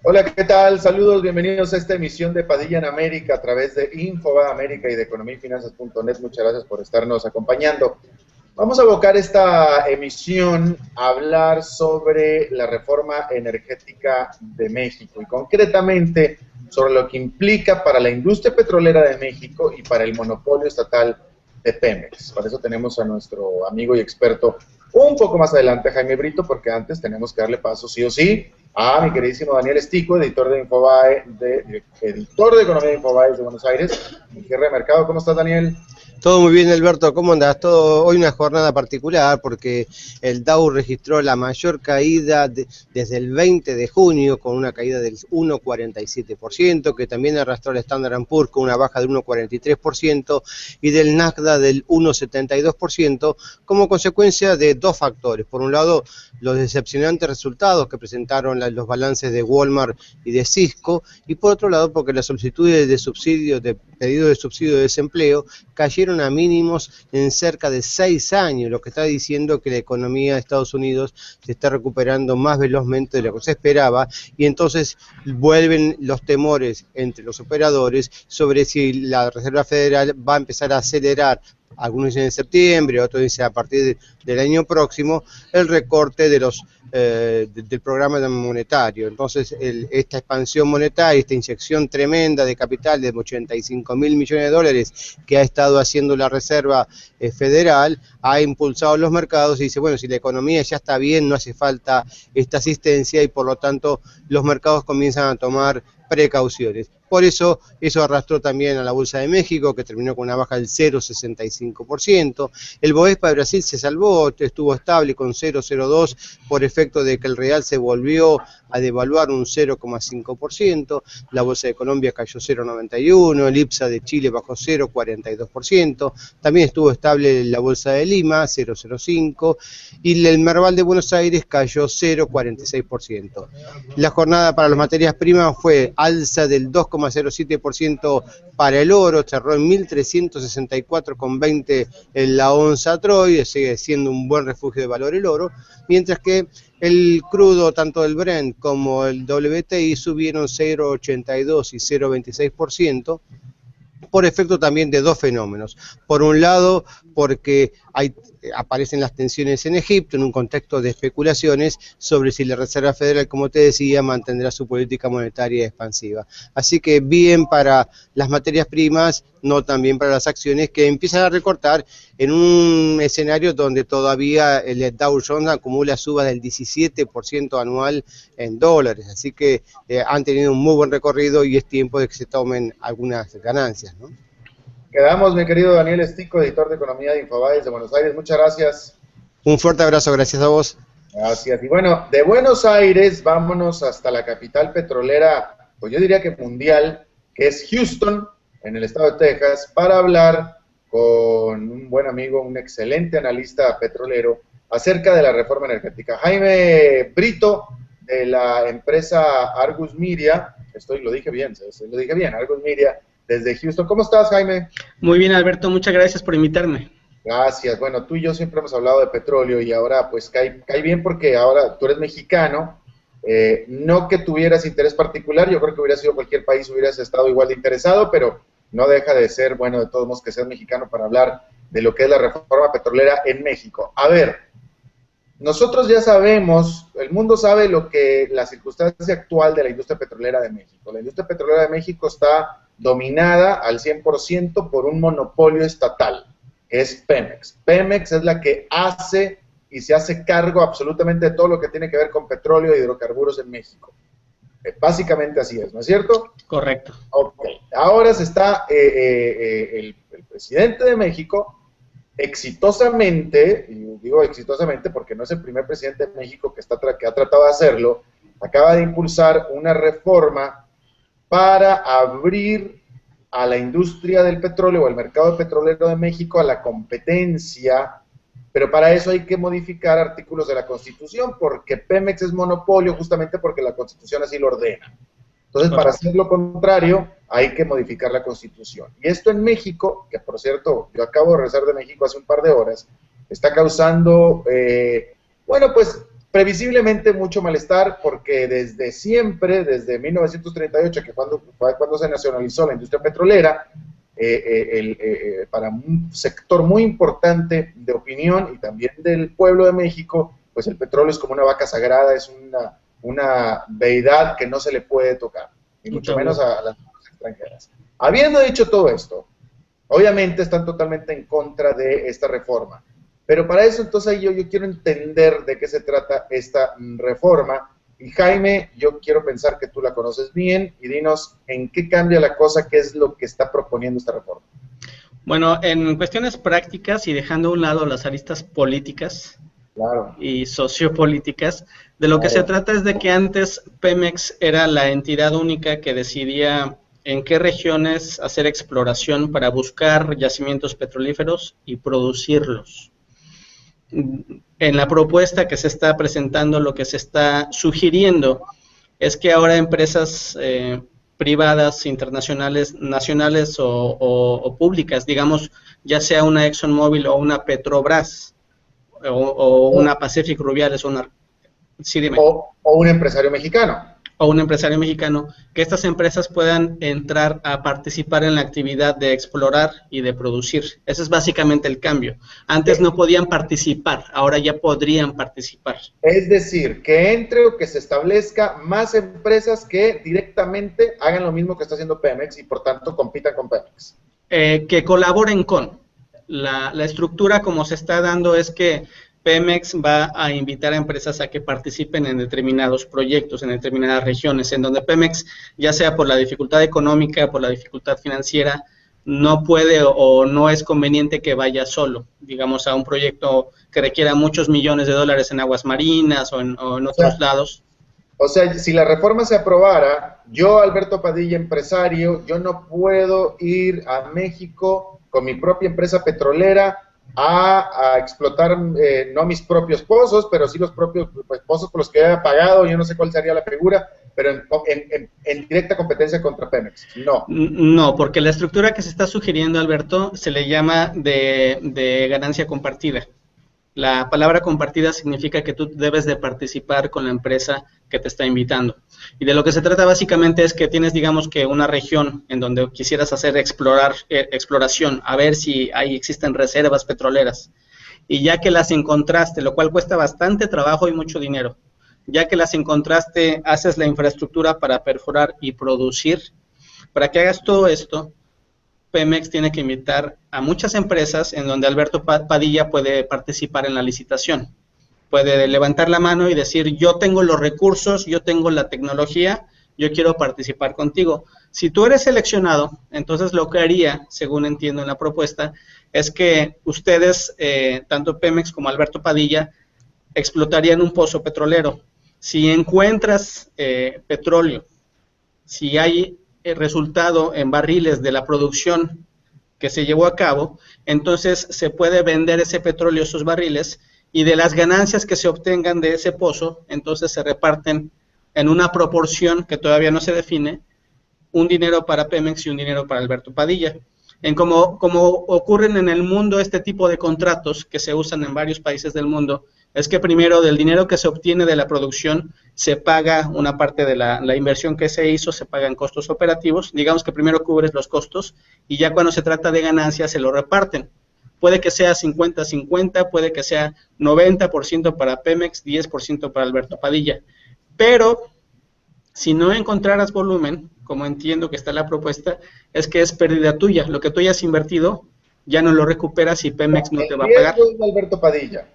Hola, ¿qué tal? Saludos, bienvenidos a esta emisión de Padilla en América a través de Infoba América y de economiafinanzas.net. Muchas gracias por estarnos acompañando. Vamos a abocar esta emisión a hablar sobre la reforma energética de México y concretamente sobre lo que implica para la industria petrolera de México y para el monopolio estatal de Pemex. Para eso tenemos a nuestro amigo y experto un poco más adelante, Jaime Brito, porque antes tenemos que darle paso sí o sí a mi queridísimo Daniel Estico, editor de Infobae, editor de Economía de Infobae de Buenos Aires, en cierre de mercado. ¿Cómo estás, Daniel? Todo muy bien, Alberto, ¿cómo andás? Hoy una jornada particular porque el Dow registró la mayor caída desde el 20 de junio con una caída del 1,47%, que también arrastró el Standard & Poor's con una baja del 1,43% y del Nasdaq del 1,72% como consecuencia de dos factores. Por un lado, los decepcionantes resultados que presentaron los balances de Walmart y de Cisco, y por otro lado porque las solicitudes de subsidios, de pedido de subsidio de desempleo, cayeron a mínimos en cerca de 6 años, lo que está diciendo que la economía de Estados Unidos se está recuperando más velozmente de lo que se esperaba, y entonces vuelven los temores entre los operadores sobre si la Reserva Federal va a empezar a acelerar, algunos dicen en septiembre, otros dicen a partir del año próximo, el recorte de del programa monetario. Entonces, esta expansión monetaria, esta inyección tremenda de capital de 85.000 millones de dólares que ha estado haciendo la Reserva Federal, ha impulsado los mercados y dice, bueno, si la economía ya está bien, no hace falta esta asistencia y por lo tanto los mercados comienzan a tomar precauciones. Por eso arrastró también a la Bolsa de México, que terminó con una baja del 0,65%. El Bovespa de Brasil se salvó, estuvo estable con 0,02 por efecto de que el real se volvió a devaluar un 0,5%. La Bolsa de Colombia cayó 0,91%, el IPSA de Chile bajó 0,42%. También estuvo estable la Bolsa de Lima, 0,05%, y el Merval de Buenos Aires cayó 0,46%. La jornada para las materias primas fue alza del 2,07% para el oro, cerró en 1.364,20 en la onza Troy, sigue siendo un buen refugio de valor el oro, mientras que el crudo, tanto el Brent como el WTI, subieron 0,82 y 0,26%, por efecto también de dos fenómenos. Por un lado, porque aparecen las tensiones en Egipto en un contexto de especulaciones sobre si la Reserva Federal, como te decía, mantendrá su política monetaria expansiva. Así que bien para las materias primas, no tan bien para las acciones, que empiezan a recortar en un escenario donde todavía el Dow Jones acumula subas del 17% anual en dólares. Así que han tenido un muy buen recorrido y es tiempo de que se tomen algunas ganancias, ¿no? Quedamos, mi querido Daniel Estico, editor de Economía de Infobae de Buenos Aires. Muchas gracias. Un fuerte abrazo, gracias a vos. Gracias. Y bueno, de Buenos Aires vámonos hasta la capital petrolera, pues yo diría que mundial, que es Houston, en el estado de Texas, para hablar con un buen amigo, un excelente analista petrolero, acerca de la reforma energética. Jaime Brito, de la empresa Argus Media, lo dije bien, Argus Media, desde Houston. ¿Cómo estás, Jaime? Muy bien, Alberto, muchas gracias por invitarme. Gracias. Bueno, tú y yo siempre hemos hablado de petróleo y ahora pues cae bien porque ahora tú eres mexicano, no que tuvieras interés particular, yo creo que hubiera sido cualquier país, hubieras estado igual de interesado, pero no deja de ser, bueno, de todos modos que seas mexicano para hablar de lo que es la reforma petrolera en México. A ver, nosotros ya sabemos, el mundo sabe la circunstancia actual de la industria petrolera de México. La industria petrolera de México está dominada al 100% por un monopolio estatal, que es Pemex. Pemex es la que hace y se hace cargo absolutamente de todo lo que tiene que ver con petróleo e hidrocarburos en México. Básicamente así es, ¿no es cierto? Correcto. Ok. Ahora se está el presidente de México exitosamente, y digo exitosamente porque no es el primer presidente de México que ha tratado de hacerlo, acaba de impulsar una reforma para abrir a la industria del petróleo o el mercado petrolero de México a la competencia, pero para eso hay que modificar artículos de la Constitución, porque Pemex es monopolio justamente porque la Constitución así lo ordena. Entonces, para hacer lo contrario, hay que modificar la Constitución. Y esto en México, que por cierto, yo acabo de regresar de México hace un par de horas, está causando, bueno, pues previsiblemente mucho malestar porque desde siempre, desde 1938, que fue cuando se nacionalizó la industria petrolera, para un sector muy importante de opinión y también del pueblo de México, pues el petróleo es como una vaca sagrada, es una deidad que no se le puede tocar, y mucho menos a las extranjeras. Habiendo dicho todo esto, obviamente están totalmente en contra de esta reforma. Pero para eso, entonces, yo quiero entender de qué se trata esta reforma. Y Jaime, yo quiero pensar que tú la conoces bien y dinos en qué cambia la cosa, qué es lo que está proponiendo esta reforma. Bueno, en cuestiones prácticas y dejando a un lado las aristas políticas Claro. y sociopolíticas, de lo que se trata es de que antes Pemex era la entidad única que decidía en qué regiones hacer exploración para buscar yacimientos petrolíferos y producirlos. En la propuesta que se está presentando, lo que se está sugiriendo es que ahora empresas privadas, internacionales, nacionales o públicas, digamos, ya sea una ExxonMobil o una Petrobras o una Pacific Rubiales o una... Sí, dime. O un empresario mexicano. O un empresario mexicano, que estas empresas puedan entrar a participar en la actividad de explorar y de producir. Ese es básicamente el cambio. Antes no podían participar, ahora ya podrían participar. Es decir, que entre o que se establezca más empresas que directamente hagan lo mismo que está haciendo Pemex y por tanto compitan con Pemex. Que colaboren con. La estructura como se está dando es que Pemex va a invitar a empresas a que participen en determinados proyectos, en determinadas regiones, en donde Pemex, ya sea por la dificultad económica, por la dificultad financiera, no puede o no es conveniente que vaya solo, digamos, a un proyecto que requiera muchos millones de dólares en aguas marinas o en otros lados. O sea, si la reforma se aprobara, yo, Alberto Padilla, empresario, yo no puedo ir a México con mi propia empresa petrolera a explotar, no mis propios pozos, pero sí los propios pues, pozos por los que haya pagado, yo no sé cuál sería la figura, pero en directa competencia contra Pemex. No. No, porque la estructura que se está sugiriendo, Alberto, se le llama de ganancia compartida. La palabra compartida significa que tú debes de participar con la empresa que te está invitando. Y de lo que se trata básicamente es que tienes, digamos, que una región en donde quisieras hacer exploración, a ver si ahí existen reservas petroleras. Y ya que las encontraste, lo cual cuesta bastante trabajo y mucho dinero, ya que las encontraste, haces la infraestructura para perforar y producir. Para que hagas todo esto, Pemex tiene que invitar a muchas empresas en donde Alberto Padilla puede participar en la licitación. Puede levantar la mano y decir, yo tengo los recursos, yo tengo la tecnología, yo quiero participar contigo. Si tú eres seleccionado, entonces lo que haría, según entiendo en la propuesta, es que ustedes, tanto Pemex como Alberto Padilla, explotarían un pozo petrolero. Si encuentras petróleo, si hay resultado en barriles de la producción que se llevó a cabo, entonces se puede vender ese petróleo, esos barriles, y de las ganancias que se obtengan de ese pozo, entonces se reparten en una proporción que todavía no se define, un dinero para Pemex y un dinero para Alberto Padilla. Como ocurren en el mundo este tipo de contratos que se usan en varios países del mundo, es que primero del dinero que se obtiene de la producción se paga una parte de la inversión que se hizo, se pagan costos operativos, digamos que primero cubres los costos y ya cuando se trata de ganancias se lo reparten. Puede que sea 50-50, puede que sea 90% para Pemex, 10% para Alberto Padilla, pero si no encontraras volumen, como entiendo que está la propuesta, es que es pérdida tuya, lo que tú hayas invertido ya no lo recuperas y Pemex no te va a pagar. El riesgo es de Alberto Padilla.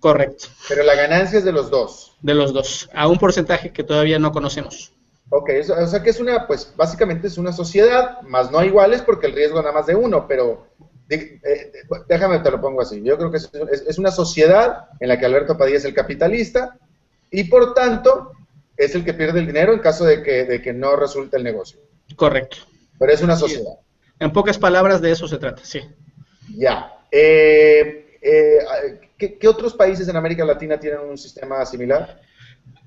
Correcto. Pero la ganancia es de los dos. De los dos, a un porcentaje que todavía no conocemos. Ok, o sea que es pues básicamente es una sociedad, más no iguales porque el riesgo nada más de uno, pero déjame te lo pongo así. Yo creo que es una sociedad en la que Alberto Padilla es el capitalista y por tanto es el que pierde el dinero en caso de que no resulte el negocio. Correcto. Pero es una sociedad. En pocas palabras de eso se trata, sí. Ya. ¿Qué otros países en América Latina tienen un sistema similar?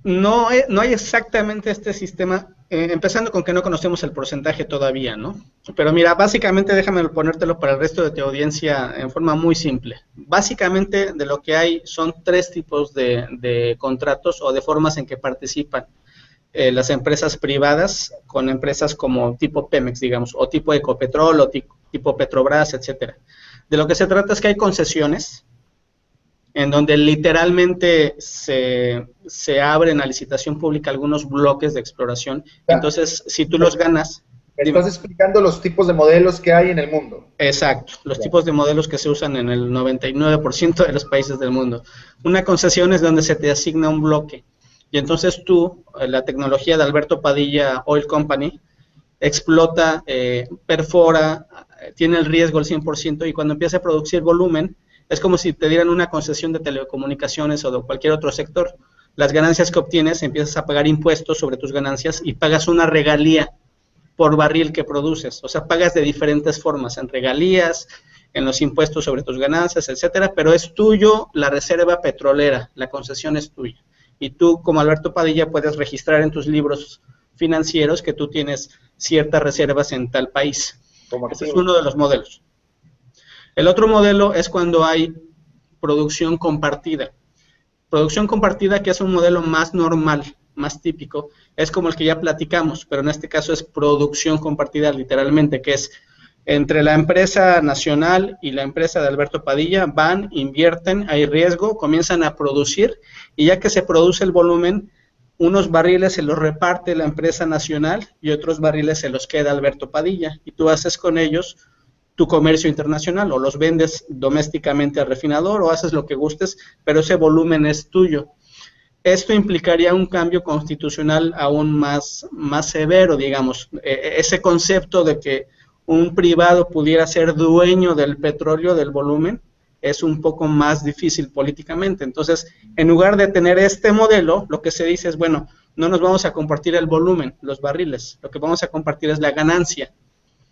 No hay exactamente este sistema, empezando con que no conocemos el porcentaje todavía, ¿no? Pero mira, básicamente déjame ponértelo para el resto de tu audiencia en forma muy simple. Básicamente de lo que hay son tres tipos de contratos o de formas en que participan las empresas privadas con empresas como tipo Pemex, digamos, o tipo Ecopetrol o tipo Petrobras, etcétera. De lo que se trata es que hay concesiones en donde literalmente se abren a licitación pública algunos bloques de exploración. Entonces, si tú los ganas... Estás explicando los tipos de modelos que hay en el mundo. Exacto, los tipos de modelos que se usan en el 99% de los países del mundo. Una concesión es donde se te asigna un bloque. Y entonces tú, la tecnología de Alberto Padilla Oil Company, explota, perfora, tiene el riesgo al 100%, y cuando empieza a producir volumen, es como si te dieran una concesión de telecomunicaciones o de cualquier otro sector. Las ganancias que obtienes, empiezas a pagar impuestos sobre tus ganancias y pagas una regalía por barril que produces. O sea, pagas de diferentes formas, en regalías, en los impuestos sobre tus ganancias, etcétera, pero es tuyo la reserva petrolera, la concesión es tuya. Y tú, como Alberto Padilla, puedes registrar en tus libros financieros que tú tienes ciertas reservas en tal país. Ese es uno de los modelos. El otro modelo es cuando hay producción compartida. Producción compartida, que es un modelo más normal, más típico, es como el que ya platicamos, pero en este caso es producción compartida literalmente, que es entre la empresa nacional y la empresa de Alberto Padilla, van, invierten, hay riesgo, comienzan a producir, y ya que se produce el volumen, unos barriles se los reparte la empresa nacional y otros barriles se los queda Alberto Padilla, y tú haces con ellos tu comercio internacional, o los vendes domésticamente al refinador, o haces lo que gustes, pero ese volumen es tuyo. Esto implicaría un cambio constitucional aún más severo, digamos. Ese concepto de que un privado pudiera ser dueño del petróleo, del volumen, es un poco más difícil políticamente. Entonces, en lugar de tener este modelo, lo que se dice es, bueno, no nos vamos a compartir el volumen, los barriles, lo que vamos a compartir es la ganancia.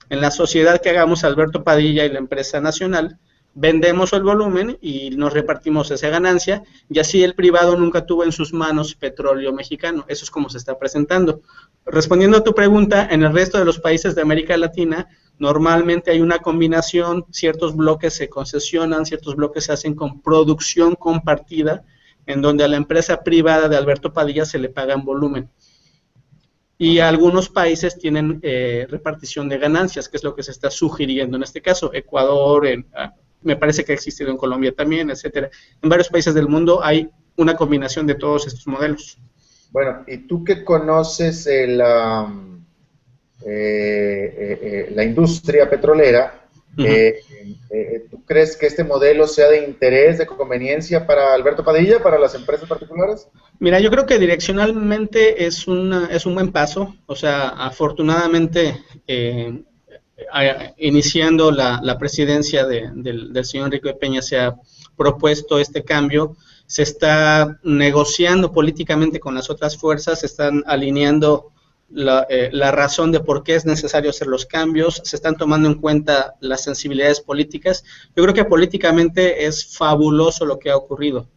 En la sociedad que hagamos Alberto Padilla y la empresa nacional, vendemos el volumen y nos repartimos esa ganancia, y así el privado nunca tuvo en sus manos petróleo mexicano. Eso es como se está presentando. Respondiendo a tu pregunta, en el resto de los países de América Latina, normalmente hay una combinación, ciertos bloques se concesionan, ciertos bloques se hacen con producción compartida, en donde a la empresa privada de Alberto Padilla se le pagan volumen. Y algunos países tienen repartición de ganancias, que es lo que se está sugiriendo en este caso. Ecuador, me parece que ha existido en Colombia también, etcétera. En varios países del mundo hay una combinación de todos estos modelos. Bueno, y tú que conoces la industria petrolera, ¿tú crees que este modelo sea de interés, de conveniencia para Alberto Padilla, para las empresas particulares? Mira, yo creo que direccionalmente es un buen paso. O sea, afortunadamente, iniciando la presidencia del señor Enrique Peña, se ha propuesto este cambio, se está negociando políticamente con las otras fuerzas, se están alineando la razón de por qué es necesario hacer los cambios, se están tomando en cuenta las sensibilidades políticas. Yo creo que políticamente es fabuloso lo que ha ocurrido.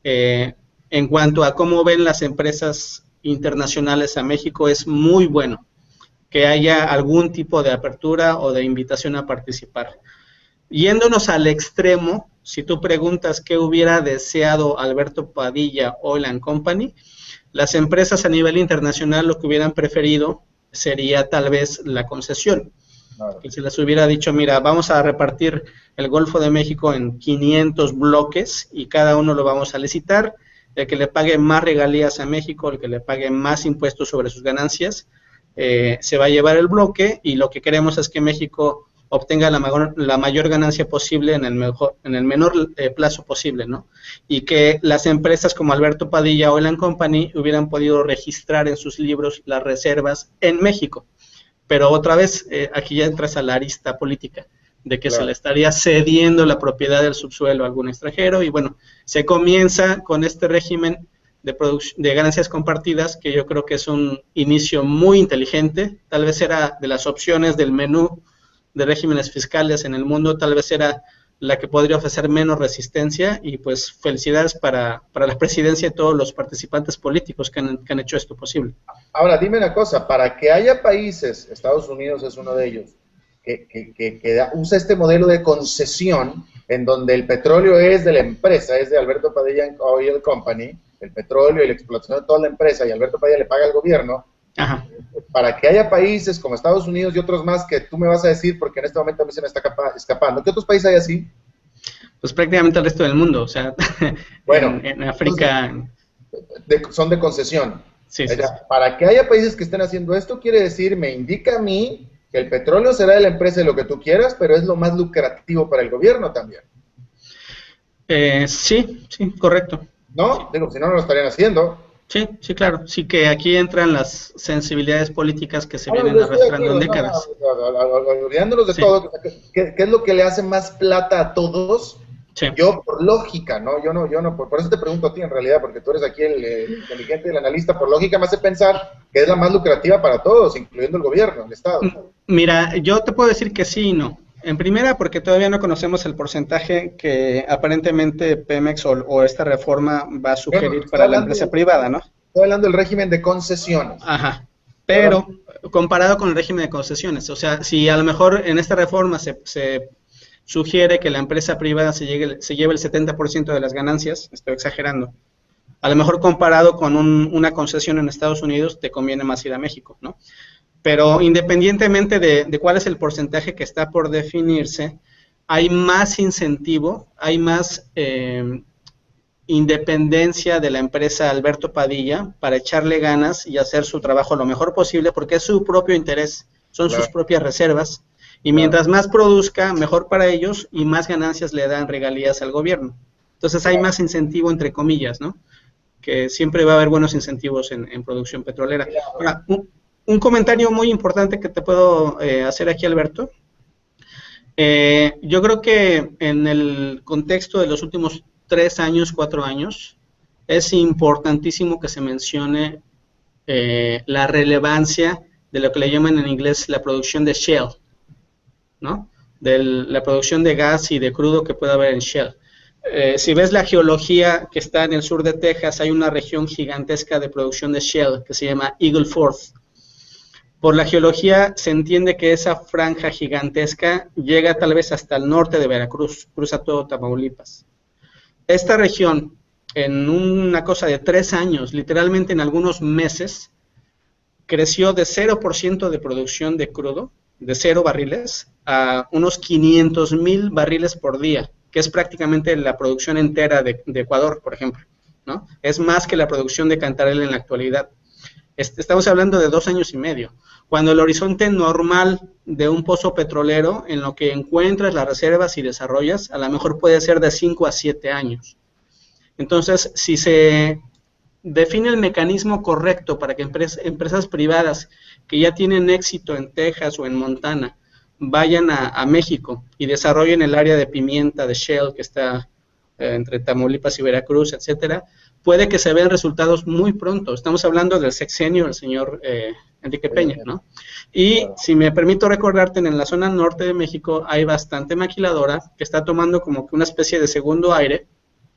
En cuanto a cómo ven las empresas internacionales a México, es muy bueno que haya algún tipo de apertura o de invitación a participar. Yéndonos al extremo, si tú preguntas qué hubiera deseado Alberto Padilla Oil Company, las empresas a nivel internacional lo que hubieran preferido sería tal vez la concesión. Claro. Que se les hubiera dicho, mira, vamos a repartir el Golfo de México en 500 bloques y cada uno lo vamos a licitar, el que le pague más regalías a México, el que le pague más impuestos sobre sus ganancias, se va a llevar el bloque, y lo que queremos es que México obtenga la mayor ganancia posible en el menor plazo posible, ¿no? Y que las empresas como Alberto Padilla Oil Company hubieran podido registrar en sus libros las reservas en México. Pero otra vez, aquí ya entras a la arista política, de que se le estaría cediendo la propiedad del subsuelo a algún extranjero, y bueno, se comienza con este régimen de ganancias compartidas, que yo creo que es un inicio muy inteligente. Tal vez era de las opciones del menú de regímenes fiscales en el mundo, tal vez era la que podría ofrecer menos resistencia, y pues felicidades para la presidencia y todos los participantes políticos que han hecho esto posible. Ahora, dime una cosa, para que haya países, Estados Unidos es uno de ellos, que usa este modelo de concesión, en donde el petróleo es de la empresa, es de Alberto Padilla Oil Company, el petróleo y la explotación de toda la empresa, y Alberto Padilla le paga al gobierno. Ajá. Para que haya países como Estados Unidos y otros más que tú me vas a decir, porque en este momento a mí se me está escapando. ¿Qué otros países hay así? Pues prácticamente el resto del mundo, o sea, bueno, en África... son de concesión. Sí, sí, sí. Para que haya países que estén haciendo esto, quiere decir, me indica a mí que el petróleo será de la empresa y lo que tú quieras, pero es lo más lucrativo para el gobierno también. Sí, correcto. ¿No? Sí. Digo, si no, no lo estarían haciendo. Sí, claro. Sí que aquí entran las sensibilidades políticas que se vienen arrastrando en décadas. Olvidándonos de todo, ¿qué es lo que le hace más plata a todos? Sí. Yo, por lógica, ¿no? Yo no, por eso te pregunto a ti en realidad, porque tú eres aquí el inteligente, el analista, por lógica me hace pensar que es la más lucrativa para todos, incluyendo el gobierno, el Estado. Mira, yo te puedo decir que sí y no. En primera, porque todavía no conocemos el porcentaje que aparentemente Pemex o esta reforma va a sugerir para la empresa privada, ¿no? Estoy hablando del régimen de concesiones. Ajá, pero comparado con el régimen de concesiones, o sea, si a lo mejor en esta reforma se sugiere que la empresa privada se lleve el 70% de las ganancias, estoy exagerando, a lo mejor comparado con una concesión en Estados Unidos te conviene más ir a México, ¿no? Pero independientemente de cuál es el porcentaje que está por definirse, hay más incentivo, hay más independencia de la empresa Alberto Padilla para echarle ganas y hacer su trabajo lo mejor posible, porque es su propio interés, son sus propias reservas, y mientras más produzca, mejor para ellos y más ganancias le dan regalías al gobierno. Entonces hay más incentivo, entre comillas, ¿no? Que siempre va a haber buenos incentivos en producción petrolera. Ahora, un comentario muy importante que te puedo hacer aquí, Alberto. Yo creo que en el contexto de los últimos 3 años, 4 años, es importantísimo que se mencione la relevancia de lo que le llaman en inglés la producción de shale, ¿no? De la producción de gas y de crudo que puede haber en shale. Si ves la geología que está en el sur de Texas, hay una región gigantesca de producción de shale que se llama Eagle Ford. Por la geología se entiende que esa franja gigantesca llega tal vez hasta el norte de Veracruz, cruza todo Tamaulipas. Esta región, en una cosa de 3 años, literalmente en algunos meses, creció de 0% de producción de crudo, de 0 barriles, a unos 500,000 barriles por día, que es prácticamente la producción entera de Ecuador, por ejemplo, ¿no? Es más que la producción de Cantarell en la actualidad. Estamos hablando de 2 años y medio, cuando el horizonte normal de un pozo petrolero, en lo que encuentras las reservas y desarrollas, a lo mejor puede ser de 5 a 7 años. Entonces, si se define el mecanismo correcto para que empresas privadas que ya tienen éxito en Texas o en Montana vayan a México y desarrollen el área de pimienta, de shale, que está entre Tamaulipas y Veracruz, etcétera, puede que se vean resultados muy pronto. Estamos hablando del sexenio del señor Enrique Peña, ¿no? Y si me permito recordarte, en la zona norte de México hay bastante maquiladora que está tomando como que una especie de segundo aire,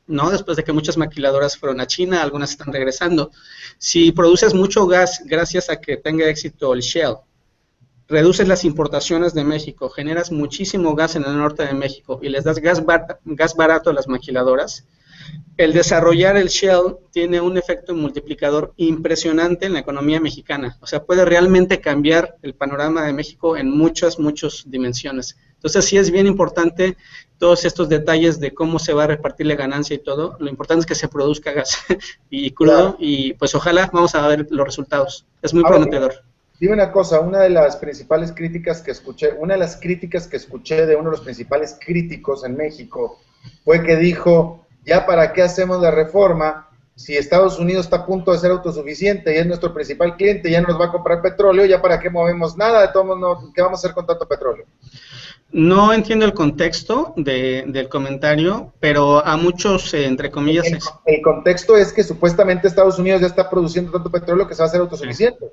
¿no? Después de que muchas maquiladoras fueron a China, algunas están regresando. Si produces mucho gas gracias a que tenga éxito el shale, reduces las importaciones de México, generas muchísimo gas en el norte de México y les das gas barato a las maquiladoras, el desarrollar el shale tiene un efecto multiplicador impresionante en la economía mexicana. O sea, puede realmente cambiar el panorama de México en muchas dimensiones. Entonces, sí es bien importante todos estos detalles de cómo se va a repartir la ganancia y todo. Lo importante es que se produzca gas y crudo, y pues ojalá vamos a ver los resultados. Es muy prometedor. Dime una cosa, una de las principales críticas que escuché, de uno de los principales críticos en México fue que dijo: ¿ya para qué hacemos la reforma si Estados Unidos está a punto de ser autosuficiente y es nuestro principal cliente, ya no nos va a comprar petróleo, ya para qué movemos nada, de todos modos, ¿qué vamos a hacer con tanto petróleo? No entiendo el contexto del comentario, pero a muchos, entre comillas... El contexto es que supuestamente Estados Unidos ya está produciendo tanto petróleo que se va a hacer autosuficiente.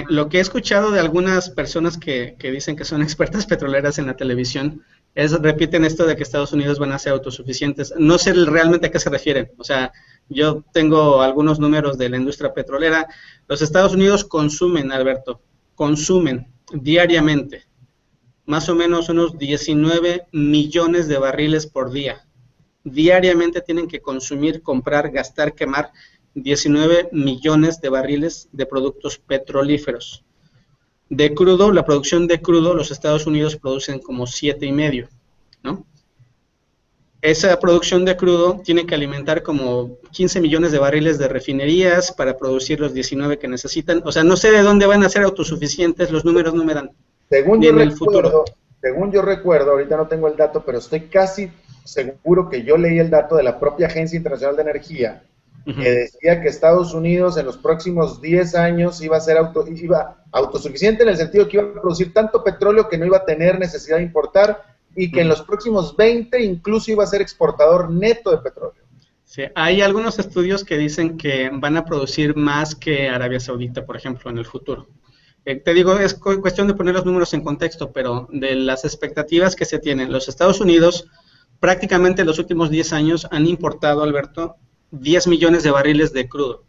Lo que he escuchado de algunas personas que dicen que son expertas petroleras en la televisión, repiten esto de que Estados Unidos van a ser autosuficientes. No sé realmente a qué se refieren. O sea, yo tengo algunos números de la industria petrolera. Los Estados Unidos consumen, Alberto, consumen diariamente más o menos unos 19 millones de barriles por día. Diariamente tienen que consumir, comprar, gastar, quemar 19 millones de barriles de productos petrolíferos. De crudo, la producción de crudo, los Estados Unidos producen como 7,5, ¿no? Esa producción de crudo tiene que alimentar como 15 millones de barriles de refinerías para producir los 19 que necesitan. O sea, no sé de dónde van a ser autosuficientes, los números no me dan. Según yo recuerdo, ahorita no tengo el dato, pero estoy casi seguro que yo leí el dato de la propia Agencia Internacional de Energía, que decía que Estados Unidos en los próximos 10 años iba a ser autosuficiente en el sentido que iba a producir tanto petróleo que no iba a tener necesidad de importar, y que en los próximos 20 incluso iba a ser exportador neto de petróleo. Sí, hay algunos estudios que dicen que van a producir más que Arabia Saudita, por ejemplo, en el futuro. Te digo, es cuestión de poner los números en contexto, pero de las expectativas que se tienen, los Estados Unidos prácticamente en los últimos 10 años han importado, Alberto, 10 millones de barriles de crudo.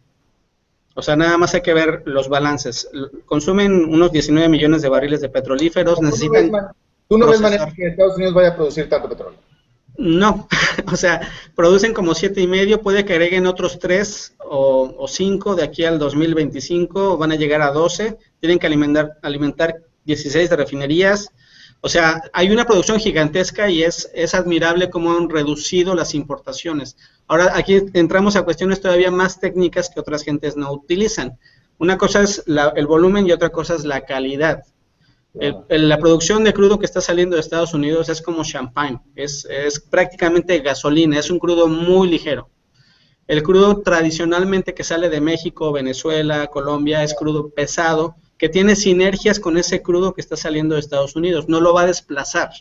O sea, nada más hay que ver los balances. Consumen unos 19 millones de barriles de petrolíferos, necesitan... ¿Tú no ves manera que Estados Unidos vaya a producir tanto petróleo? No, o sea, producen como 7,5, puede que agreguen otros 3 o 5 de aquí al 2025, van a llegar a 12, tienen que alimentar 16 de refinerías. O sea, hay una producción gigantesca y es admirable cómo han reducido las importaciones. Ahora, aquí entramos a cuestiones todavía más técnicas que otras gentes no utilizan. Una cosa es el volumen y otra cosa es la calidad. La producción de crudo que está saliendo de Estados Unidos es como champán, es prácticamente gasolina, es un crudo muy ligero. El crudo tradicionalmente que sale de México, Venezuela, Colombia, es crudo pesado, que tiene sinergias con ese crudo que está saliendo de Estados Unidos, no lo va a desplazar.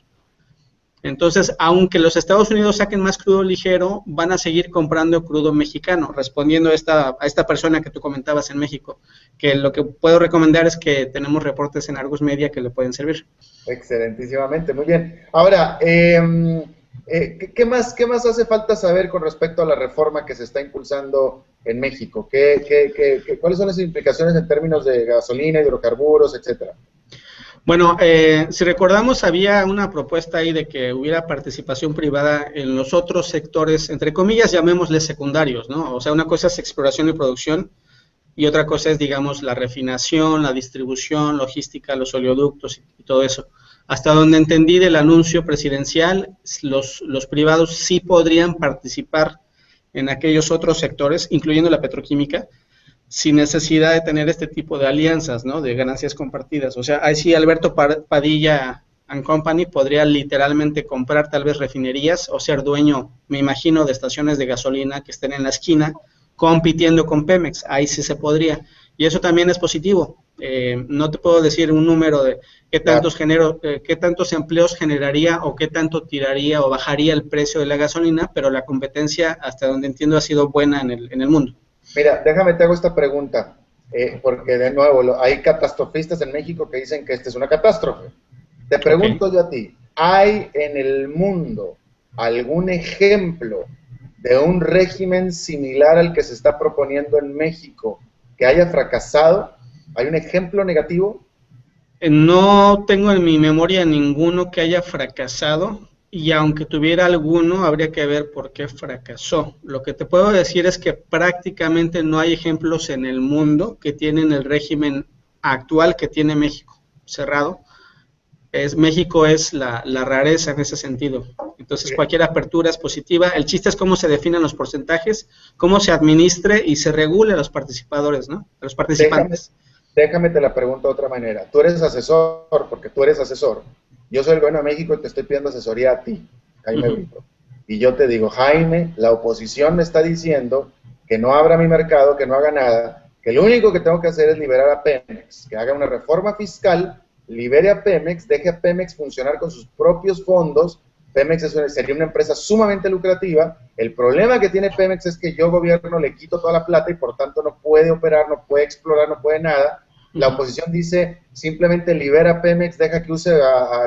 Entonces, aunque los Estados Unidos saquen más crudo ligero, van a seguir comprando crudo mexicano, respondiendo a esta persona que tú comentabas en México, que lo que puedo recomendar es que tenemos reportes en Argus Media que le pueden servir. Excelentísimamente, muy bien. Ahora, ¿qué más hace falta saber con respecto a la reforma que se está impulsando en México? ¿Cuáles son las implicaciones en términos de gasolina, hidrocarburos, etcétera? Bueno, si recordamos, había una propuesta ahí de que hubiera participación privada en los otros sectores, entre comillas, llamémosles secundarios, ¿no? O sea, una cosa es exploración y producción y otra cosa es, digamos, la refinación, la distribución, logística, los oleoductos y todo eso. Hasta donde entendí del anuncio presidencial, los privados sí podrían participar en aquellos otros sectores, incluyendo la petroquímica, sin necesidad de tener este tipo de alianzas, ¿no? De ganancias compartidas. O sea, ahí sí Alberto Padilla and Company podría literalmente comprar tal vez refinerías o ser dueño, me imagino, de estaciones de gasolina que estén en la esquina compitiendo con Pemex. Ahí sí se podría. Y eso también es positivo. No te puedo decir un número de qué tantos empleos generaría o qué tanto tiraría o bajaría el precio de la gasolina, pero la competencia, hasta donde entiendo, ha sido buena en el mundo. Mira, déjame te hago esta pregunta, porque de nuevo hay catastrofistas en México que dicen que esta es una catástrofe. Te pregunto yo a ti, ¿hay en el mundo algún ejemplo de un régimen similar al que se está proponiendo en México que haya fracasado? ¿Hay un ejemplo negativo? No tengo en mi memoria ninguno que haya fracasado. Y aunque tuviera alguno, habría que ver por qué fracasó. Lo que te puedo decir es que prácticamente no hay ejemplos en el mundo que tienen el régimen actual que tiene México, cerrado. México es la rareza en ese sentido. Entonces, cualquier apertura es positiva. El chiste es cómo se definen los porcentajes, cómo se administre y se regule a los participadores, ¿no? A los participantes. Déjame te la pregunto de otra manera. Tú eres asesor, porque tú eres asesor. Yo soy el gobierno de México y te estoy pidiendo asesoría a ti, Jaime Brito. Y yo te digo, Jaime, la oposición me está diciendo que no abra mi mercado, que no haga nada, que lo único que tengo que hacer es liberar a Pemex, que haga una reforma fiscal, libere a Pemex, deje a Pemex funcionar con sus propios fondos. Pemex sería una empresa sumamente lucrativa. El problema que tiene Pemex es que yo, gobierno, le quito toda la plata y por tanto no puede operar, no puede explorar, no puede nada. La oposición dice, simplemente libera Pemex, deja que use,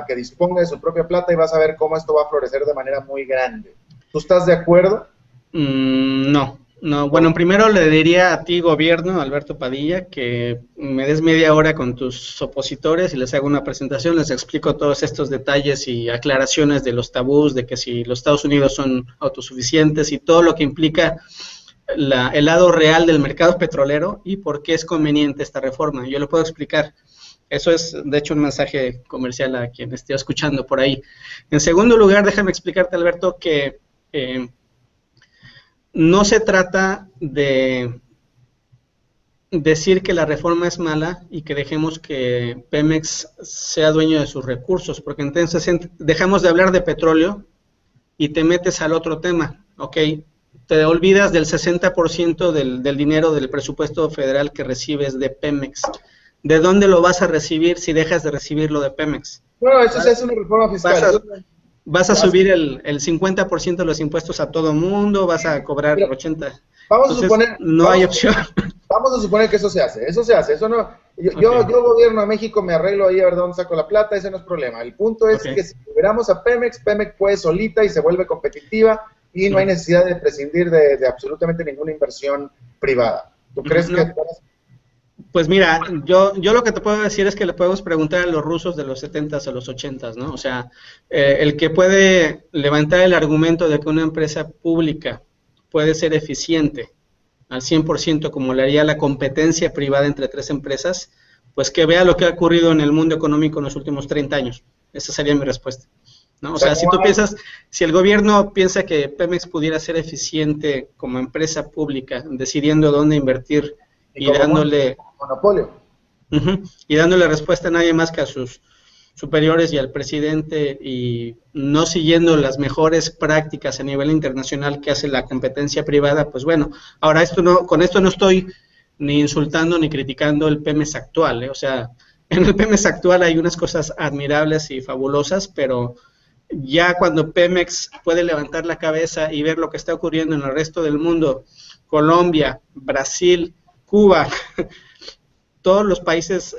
que disponga de su propia plata y vas a ver cómo esto va a florecer de manera muy grande. ¿Tú estás de acuerdo? No, no. Bueno, primero le diría a ti, gobierno, Alberto Padilla, que me des media hora con tus opositores y les hago una presentación, les explico todos estos detalles y aclaraciones de los tabús, de que si los Estados Unidos son autosuficientes y todo lo que implica el lado real del mercado petrolero y por qué es conveniente esta reforma. Yo lo puedo explicar. Eso es, de hecho, un mensaje comercial a quien esté escuchando por ahí. En segundo lugar, déjame explicarte, Alberto, que no se trata de decir que la reforma es mala y que dejemos que Pemex sea dueño de sus recursos, porque entonces dejamos de hablar de petróleo y te metes al otro tema, ¿ok? Te olvidas del 60% del dinero del presupuesto federal que recibes de Pemex. ¿De dónde lo vas a recibir si dejas de recibirlo de Pemex? Bueno, eso es una reforma fiscal. Vas a subir el 50% de los impuestos a todo mundo, vas a cobrar 80%. Vamos a suponer, no hay opción. Vamos a suponer que eso se hace, eso no, yo gobierno a México, me arreglo ahí a ver dónde saco la plata, ese no es problema. El punto es que si liberamos a Pemex, Pemex puede solita y se vuelve competitiva y no hay necesidad de prescindir de absolutamente ninguna inversión privada. ¿Tú crees que...? Pues mira, yo lo que te puedo decir es que le podemos preguntar a los rusos de los 70s a los 80s, ¿no? O sea, el que puede levantar el argumento de que una empresa pública puede ser eficiente al 100% como le haría la competencia privada entre tres empresas, pues que vea lo que ha ocurrido en el mundo económico en los últimos 30 años. Esa sería mi respuesta, ¿no? O sea, si tú piensas, si el gobierno piensa que Pemex pudiera ser eficiente como empresa pública, decidiendo dónde invertir y dándole monopolio. Y dándole respuesta a nadie más que a sus superiores y al presidente y no siguiendo las mejores prácticas a nivel internacional que hace la competencia privada, pues bueno, ahora con esto no estoy ni insultando ni criticando el Pemex actual, o sea, en el Pemex actual hay unas cosas admirables y fabulosas, pero ya cuando Pemex puede levantar la cabeza y ver lo que está ocurriendo en el resto del mundo, Colombia, Brasil, Cuba, todos los países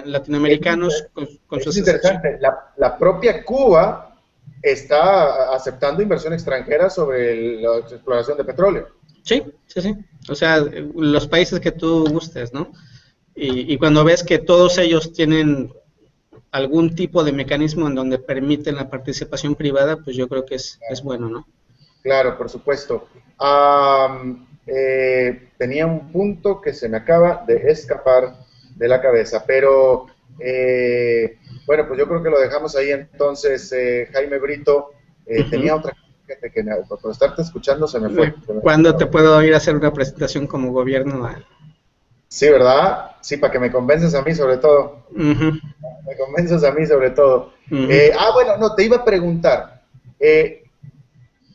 latinoamericanos con sus... Es interesante, la propia Cuba está aceptando inversión extranjera sobre la exploración de petróleo. Sí, sí, sí. O sea, los países que tú gustes, ¿no? Y cuando ves que todos ellos tienen algún tipo de mecanismo en donde permiten la participación privada, pues yo creo que es bueno, ¿no? Claro, por supuesto. Tenía un punto que se me acaba de escapar de la cabeza, pero bueno, pues yo creo que lo dejamos ahí entonces. Jaime Brito, tenía otra cosa que por estarte escuchando se me fue. ¿Cuándo te puedo ir a hacer una presentación como gobierno? Sí, ¿verdad? Sí, para que me convences a mí sobre todo. Me convences a mí sobre todo. Bueno, no, te iba a preguntar.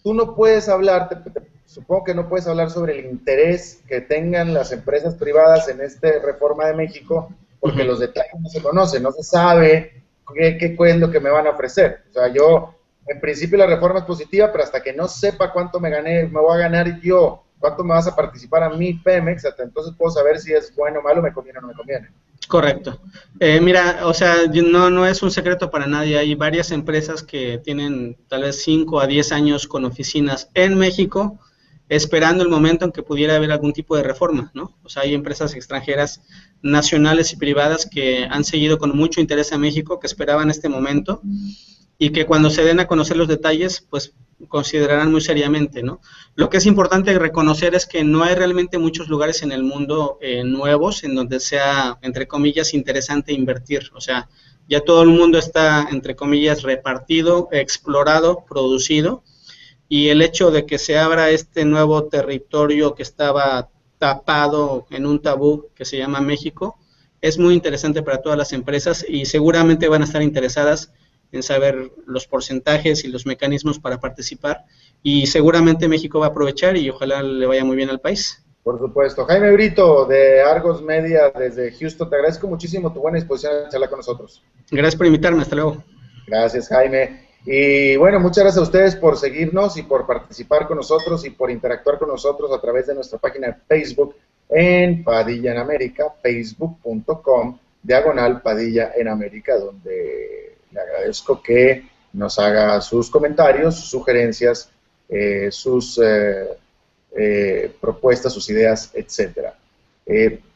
Tú no puedes hablar, supongo que no puedes hablar sobre el interés que tengan las empresas privadas en esta reforma de México, porque los detalles no se conocen, no se sabe qué es lo que me van a ofrecer. O sea, yo, en principio la reforma es positiva, pero hasta que no sepa cuánto me voy a ganar yo, cuánto me vas a participar a mí, Pemex, hasta entonces puedo saber si es bueno o malo, me conviene o no me conviene. Correcto. Mira, o sea, no es un secreto para nadie. Hay varias empresas que tienen tal vez 5 a 10 años con oficinas en México, esperando el momento en que pudiera haber algún tipo de reforma, ¿no? O sea, hay empresas extranjeras, nacionales y privadas que han seguido con mucho interés a México, que esperaban este momento y que cuando se den a conocer los detalles, pues considerarán muy seriamente, ¿no? Lo que es importante reconocer es que no hay realmente muchos lugares en el mundo nuevos en donde sea, entre comillas, interesante invertir. O sea, ya todo el mundo está, entre comillas, repartido, explorado, producido, y el hecho de que se abra este nuevo territorio que estaba tapado en un tabú que se llama México, es muy interesante para todas las empresas y seguramente van a estar interesadas en saber los porcentajes y los mecanismos para participar, y seguramente México va a aprovechar y ojalá le vaya muy bien al país. Por supuesto. Jaime Brito, de Argos Media, desde Houston, te agradezco muchísimo tu buena disposición a charlar con nosotros. Gracias por invitarme, hasta luego. Gracias, Jaime. Y bueno, muchas gracias a ustedes por seguirnos y por participar con nosotros y por interactuar con nosotros a través de nuestra página de Facebook, en Padilla en América, facebook.com/Padilla en América, donde le agradezco que nos haga sus comentarios, sus sugerencias, sus propuestas, sus ideas, etcétera.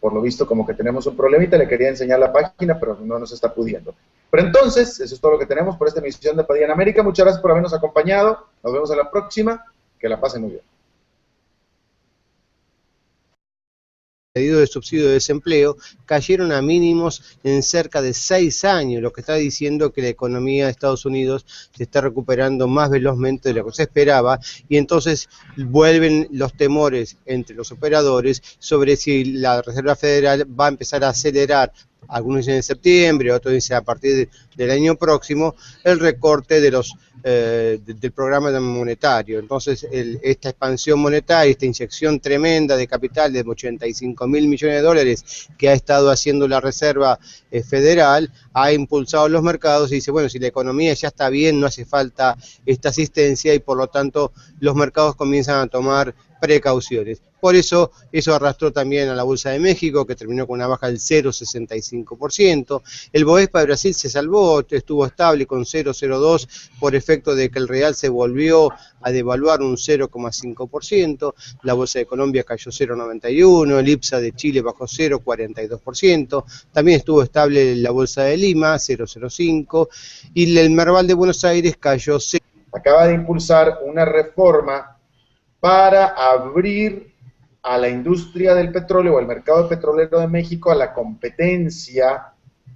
Por lo visto, como que tenemos un problemita, le quería enseñar la página, pero no nos está pudiendo. Pero entonces, eso es todo lo que tenemos por esta emisión de Padilla en América. Muchas gracias por habernos acompañado. Nos vemos en la próxima. Que la pasen muy bien. Pedido de subsidio de desempleo cayeron a mínimos en cerca de 6 años, lo que está diciendo que la economía de Estados Unidos se está recuperando más velozmente de lo que se esperaba, y entonces vuelven los temores entre los operadores sobre si la Reserva Federal va a empezar a acelerar, algunos dicen en septiembre, otros dicen a partir del año próximo, el recorte de del programa monetario. Entonces, esta expansión monetaria, esta inyección tremenda de capital de 85.000 millones de dólares que ha estado haciendo la Reserva Federal, ha impulsado los mercados y dice, bueno, si la economía ya está bien, no hace falta esta asistencia, y por lo tanto los mercados comienzan a tomar precauciones. Por eso arrastró también a la Bolsa de México, que terminó con una baja del 0,65%. El Bovespa de Brasil se salvó, estuvo estable con 0,02 por efecto de que el real se volvió a devaluar un 0,5%. La Bolsa de Colombia cayó 0,91%, el IPSA de Chile bajó 0,42%. También estuvo estable la Bolsa de Lima, 0,05%, y el Merval de Buenos Aires cayó 0,05%. Acaba de impulsar una reforma para abrir a la industria del petróleo o al mercado petrolero de México a la competencia,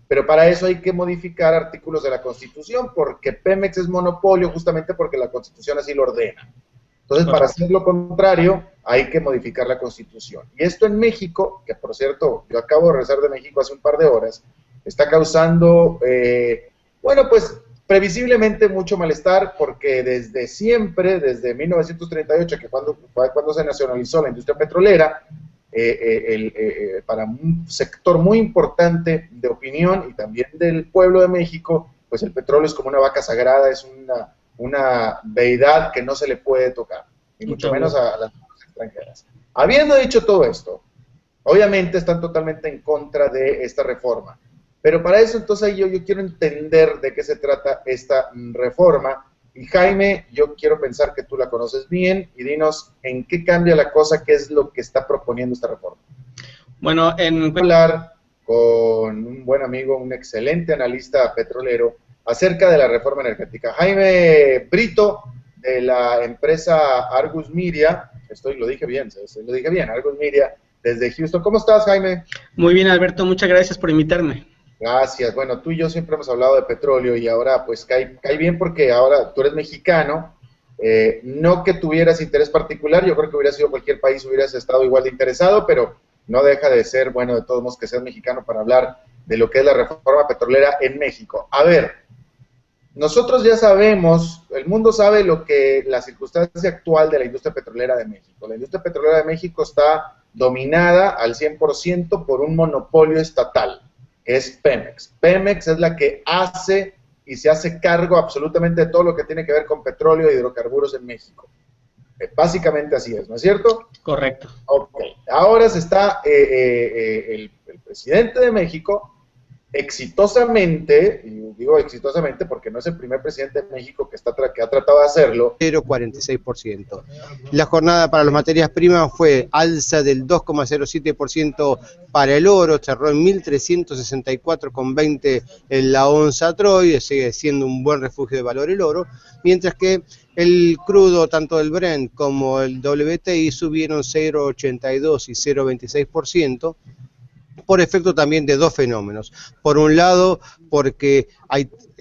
pero para eso hay que modificar artículos de la Constitución, porque Pemex es monopolio justamente porque la Constitución así lo ordena. Entonces, para hacer lo contrario, hay que modificar la Constitución. Y esto en México, que por cierto, yo acabo de regresar de México hace un par de horas, está causando, bueno, pues previsiblemente mucho malestar, porque desde siempre, desde 1938, que fue cuando se nacionalizó la industria petrolera, para un sector muy importante de opinión y también del pueblo de México, pues el petróleo es como una vaca sagrada, es una deidad que no se le puede tocar, y mucho menos a las extranjeras. Habiendo dicho todo esto, obviamente están totalmente en contra de esta reforma. Pero para eso, entonces, yo quiero entender de qué se trata esta reforma. Y Jaime, yo quiero pensar que tú la conoces bien, y dinos en qué cambia la cosa, qué es lo que está proponiendo esta reforma. Bueno, hablar con un buen amigo, un excelente analista petrolero, acerca de la reforma energética. Jaime Brito, de la empresa Argus Media, lo dije bien, Argus Media, desde Houston. ¿Cómo estás, Jaime? Muy bien, Alberto, muchas gracias por invitarme. Gracias. Bueno, tú y yo siempre hemos hablado de petróleo, y ahora pues cae bien porque ahora tú eres mexicano, no que tuvieras interés particular, yo creo que hubiera sido cualquier país, hubieras estado igual de interesado, pero no deja de ser, bueno, de todos modos que seas mexicano para hablar de lo que es la reforma petrolera en México. A ver, nosotros ya sabemos, el mundo sabe la circunstancia actual de la industria petrolera de México. La industria petrolera de México está dominada al 100% por un monopolio estatal, que es Pemex. Pemex es la que hace y se hace cargo absolutamente de todo lo que tiene que ver con petróleo e hidrocarburos en México. Básicamente así es, ¿no es cierto? Correcto. Ok. Ahora se está el presidente de México exitosamente, y digo exitosamente porque no es el primer presidente de México que ha tratado de hacerlo. 0,46%. La jornada para las materias primas fue alza del 2,07% para el oro, cerró en 1.364,20 en la onza Troy, sigue siendo un buen refugio de valor el oro, mientras que el crudo, tanto el Brent como el WTI, subieron 0,82 y 0,26%, por efecto también de dos fenómenos. Por un lado, porque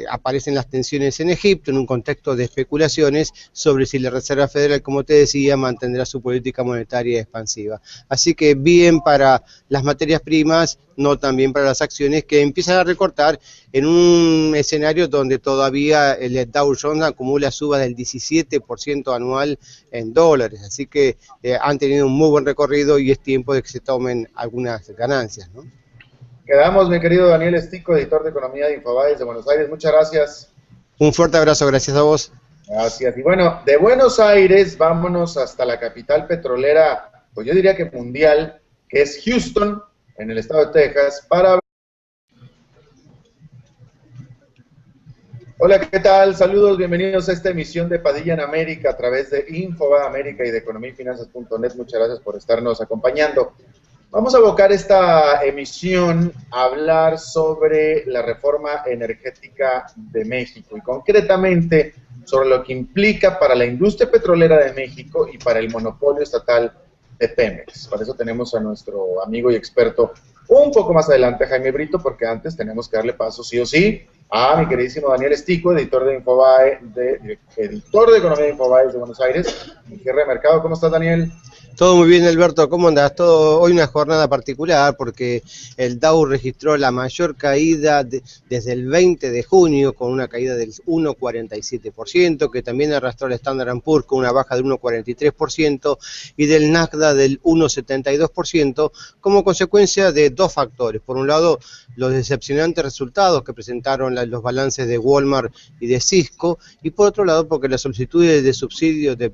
aparecen las tensiones en Egipto en un contexto de especulaciones sobre si la Reserva Federal, como te decía, mantendrá su política monetaria expansiva. Así que bien para las materias primas, no también para las acciones, que empiezan a recortar en un escenario donde todavía el Dow Jones acumula subas del 17% anual en dólares. Así que han tenido un muy buen recorrido y es tiempo de que se tomen algunas ganancias, ¿no? Quedamos, mi querido Daniel Estico, editor de Economía de Infobaes de Buenos Aires. Muchas gracias. Un fuerte abrazo, gracias a vos. Gracias. Y bueno, de Buenos Aires vámonos hasta la capital petrolera, pues yo diría que mundial, que que es Houston, en el estado de Texas, para... Hola, ¿qué tal? Saludos, bienvenidos a esta emisión de Padilla en América a través de Infoba América y de economiafinanzas.net. Muchas gracias por estarnos acompañando. Vamos a abocar esta emisión a hablar sobre la reforma energética de México y concretamente sobre lo que implica para la industria petrolera de México y para el monopolio estatal de Pemex. Para eso tenemos a nuestro amigo y experto un poco más adelante, Jaime Brito, porque antes tenemos que darle paso sí o sí a mi queridísimo Daniel Estico, editor de Infobae, editor de Economía de Infobae de Buenos Aires, en cierre de mercado. ¿Cómo estás, Daniel? Todo muy bien, Alberto, ¿cómo andás? Hoy una jornada particular porque el Dow registró la mayor caída desde el 20 de junio con una caída del 1,47%, que también arrastró el Standard & Poor's con una baja del 1,43% y del Nasdaq del 1,72% como consecuencia de dos factores. Por un lado, los decepcionantes resultados que presentaron los balances de Walmart y de Cisco, y por otro lado, porque las solicitudes de subsidios de